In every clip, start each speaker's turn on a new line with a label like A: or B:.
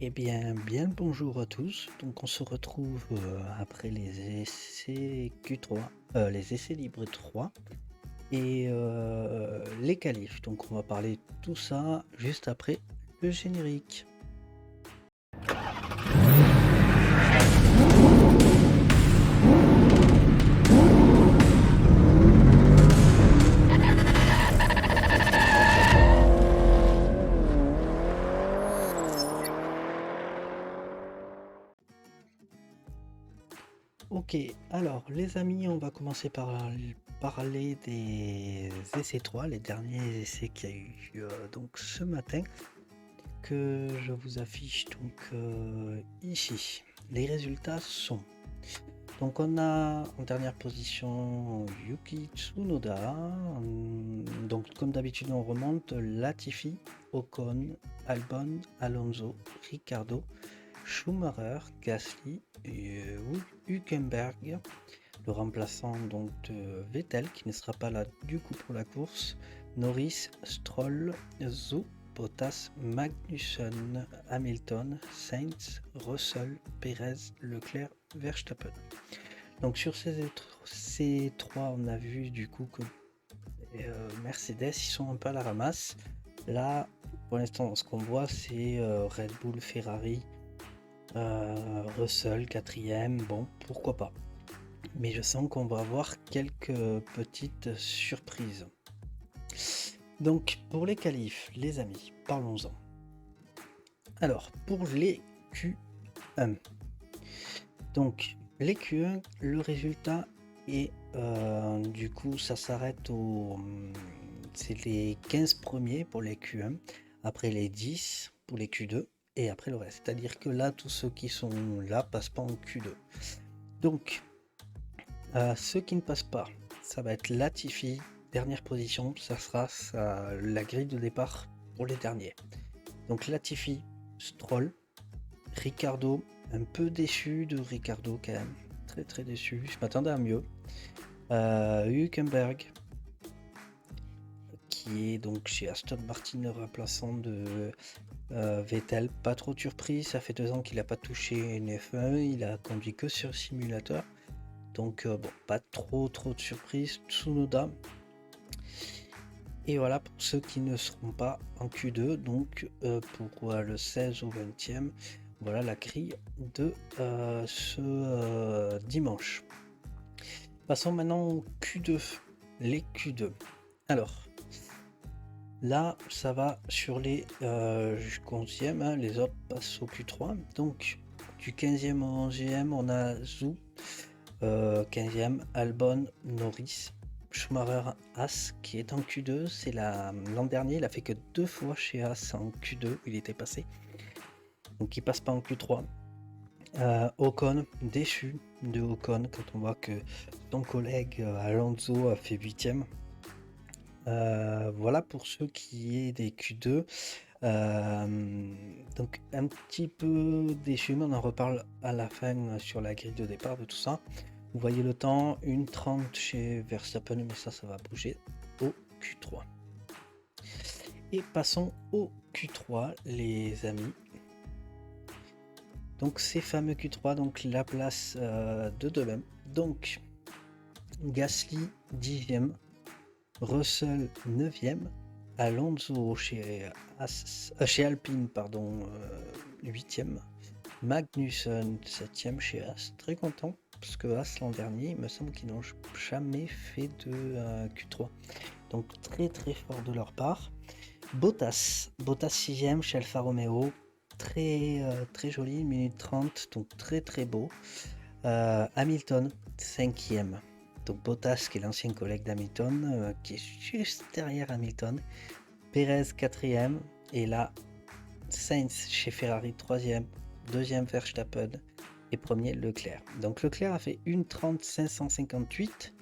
A: Bien le bonjour à tous. Donc on se retrouve après les essais Q3, les essais libres 3 et les qualifs. Donc on va parler de tout ça juste après le générique. Ok, alors les amis, on va commencer par parler des essais 3, les derniers essais qu'il y a eu donc ce matin, que je vous affiche donc ici. Les résultats sont: donc on a en dernière position Yuki Tsunoda. Donc comme d'habitude on remonte Latifi, Ocon, Albon, Alonso, Ricciardo, Schumacher, Gasly, Hülkenberg, le remplaçant donc de Vettel qui ne sera pas là du coup pour la course, Norris, Stroll, Zhou, Bottas, Magnussen, Hamilton, Sainz, Russell, Perez, Leclerc, Verstappen. Donc sur ces trois, on a vu du coup que Mercedes, ils sont un peu à la ramasse. Là, pour l'instant, ce qu'on voit, c'est Red Bull, Ferrari, Russell, quatrième. Bon, pourquoi pas. Mais je sens qu'on va avoir quelques petites surprises. Donc, pour les qualifs, les amis, parlons-en. Alors, pour les Q1. Donc, les Q1, le résultat est du coup, ça s'arrête au. C'est les 15 premiers pour les Q1, après les 10 pour les Q2 et après le reste. C'est-à-dire que là, tous ceux qui sont là passent pas en Q2. Donc, ceux qui ne passent pas, ça va être Latifi, dernière position, ça sera la grille de départ pour les derniers. Donc Latifi, Stroll, Ricciardo, un peu déçu de Ricciardo quand même, très déçu, je m'attendais à mieux. Hülkenberg, qui est donc chez Aston Martin, le remplaçant de Vettel, pas trop de surprise, ça fait 2 ans qu'il n'a pas touché une F1, il a conduit que sur simulateur. Donc bon, pas trop de surprise. Tsunoda. Et voilà pour ceux qui ne seront pas en Q2. Donc pour le 16 au 20e, voilà la grille de ce dimanche. Passons maintenant au Q2. Les Q2. Alors, là, ça va sur les 11e. Hein, les autres passent au Q3. Donc, du 15e au 11e, on a Zhou. 15e, Albon, Norris, Schumacher, As qui est en Q2. C'est l'an dernier, il a fait que 2 fois chez As en Q2, il était passé. Donc il passe pas en Q3. Ocon, déçu de Ocon quand on voit que ton collègue Alonso a fait 8e. Voilà pour ceux qui est des Q2. Donc un petit peu déçu, mais on en reparle à la fin sur la grille de départ de tout ça. Vous voyez le temps, 1:30 chez Verstappen, mais ça va bouger au Q3. Et passons au Q3, les amis. Donc ces fameux Q3, donc la place de demain. Donc Gasly 10e, Russell 9e, Alonso chez Alpine, pardon, 8e, Magnussen 7e chez As, très content parce que As l'an dernier, il me semble qu'ils n'ont jamais fait de Q3, donc très fort de leur part. Bottas 6e chez Alfa Romeo, très joli, 1 minute 30, donc très beau. Hamilton 5e, donc Bottas qui est l'ancien collègue d'Hamilton, qui est juste derrière Hamilton. Perez 4e, et là Sainz chez Ferrari 3e, 2e Verstappen et 1er Leclerc. Donc Leclerc a fait 1:30 558,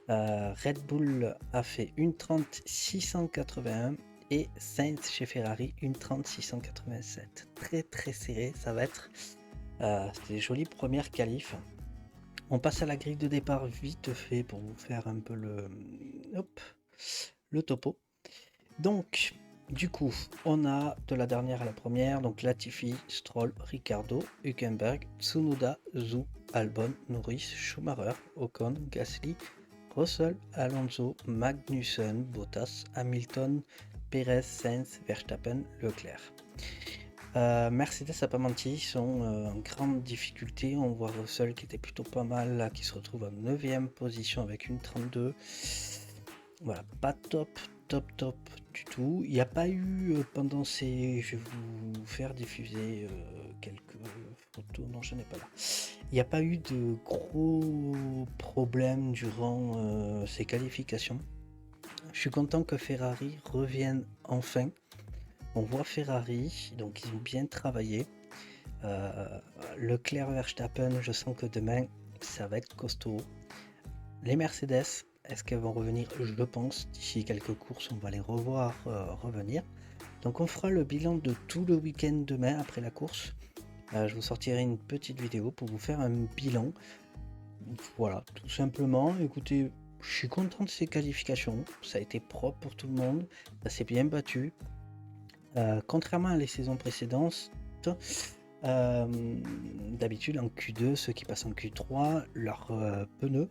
A: Red Bull a fait 1:30 681 et Sainz chez Ferrari 1:30 687. Très serré, ça va être des jolies premières qualifs. On passe à la grille de départ vite fait pour vous faire un peu le topo. Donc Du coup, on a de la dernière à la première, donc Latifi, Stroll, Ricciardo, Hülkenberg, Tsunoda, Zhou, Albon, Norris, Schumacher, Ocon, Gasly, Russell, Alonso, Magnussen, Bottas, Hamilton, Perez, Sainz, Verstappen, Leclerc. Mercedes n'a pas menti, ils sont en grande difficulté. On voit Russell qui était plutôt pas mal, là, qui se retrouve en 9ème position avec une 32. Voilà, pas top du tout. Il n'y a pas eu pendant ces... Je vais vous faire diffuser quelques photos. Non, je n'ai pas là. Il n'y a pas eu de gros problèmes durant ces qualifications. Je suis content que Ferrari revienne enfin. On voit Ferrari, donc ils ont bien travaillé. Leclerc Verstappen, je sens que demain, ça va être costaud. Les Mercedes, est-ce qu'elles vont revenir? Je pense. D'ici quelques courses, on va les revoir revenir. Donc on fera le bilan de tout le week-end demain après la course. Je vous sortirai une petite vidéo pour vous faire un bilan. Voilà, tout simplement. Écoutez, je suis content de ces qualifications. Ça a été propre pour tout le monde. Ça s'est bien battu. Contrairement à les saisons précédentes, d'habitude en Q2, ceux qui passent en Q3, leurs pneus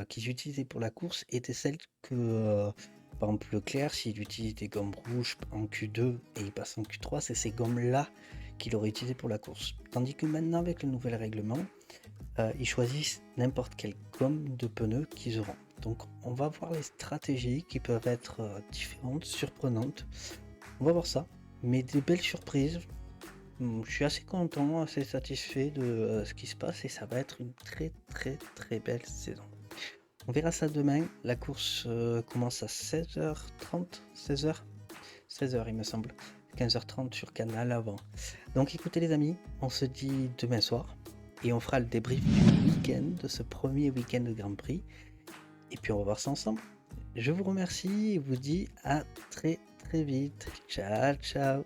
A: qu'ils utilisaient pour la course étaient celles que, par exemple, Leclerc, s'il utilise des gommes rouges en Q2 et il passe en Q3, c'est ces gommes-là qu'il aurait utilisé pour la course. Tandis que maintenant, avec le nouvel règlement, ils choisissent n'importe quelle gomme de pneus qu'ils auront. Donc, on va voir les stratégies qui peuvent être différentes, surprenantes. On va voir ça, mais des belles surprises. Je suis assez content, assez satisfait de ce qui se passe et ça va être une très belle saison. On verra ça demain. La course commence à 16h30, 16h il me semble, 15h30 sur Canal avant. Donc écoutez les amis, on se dit demain soir et on fera le débrief du week-end, de ce premier week-end de Grand Prix. Et puis on va voir ça ensemble. Je vous remercie et vous dis à très vite. Ciao ciao.